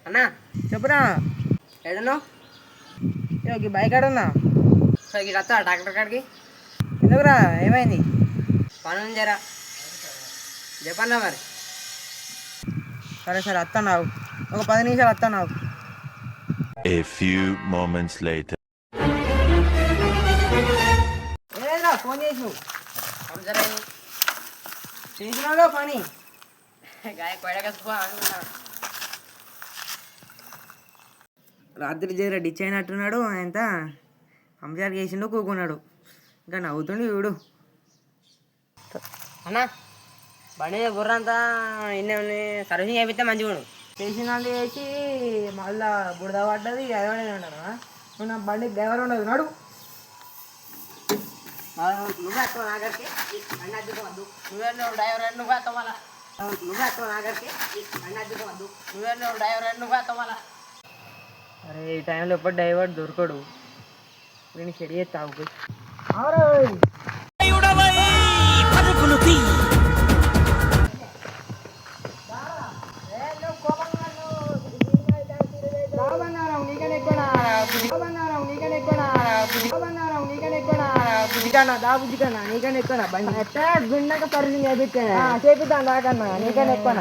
అన్నా చెప్పురా. ఏడను ఈ బైక్ ఆడున్నా. సో ఇక్కడ వస్తా డాక్టర్ కాడికి. ఎందుకురా, ఏమైంది? పని జరా చెప్పన్నా మరి. సరే సరే వస్తున్నావు, ఒక 10 నిమిషాలు వస్తున్నావు. A few moments later. ఏలేదురా, ఫోన్ చేసి పని జరా చేసినావుగా పని. గాయ కొడగసుకో అనుకుంటాను. రాత్రి జర డిచ్ అయినట్టున్నాడు. ఆయన కంప్యూటర్ చేసిండు, కూకున్నాడు. ఇంకా నవ్వుతుండు చూడు. అన్నా బండి గుర్రంతా ఇన్ని సర్వీసింగ్ చేపిస్తే మంచిగా ఉండు. చేసిన చేసి మళ్ళా బుడద పడ్డది. అదే ఉంటాను నువ్వు. నా బండి డ్రైవర్ ఉండదు, నడు. నువ్వే వస్తావు నాగరికి బండి అద్దుకోవద్దు. నువ్వు డ్రైవర్ నువ్వే వస్తావు మళ్ళా. నువ్వే వస్తావు నాగరికి బండి అద్దుకోవద్దు. నువ్వు డ్రైవర్ నువ్వే వస్తావు మళ్ళా. అరే ఈ టైంలో ఎప్పుడు డ్రైవర్ దొరకడు. నేను చెడి చేస్తావు. బుజ్జికన్నా నీకన్నా ఎక్కువ బండి గుండక సర్వీసింగ్ చేపిస్తాను. చేపిస్తాను దాకన్నా నీకన్నా ఎక్కువ.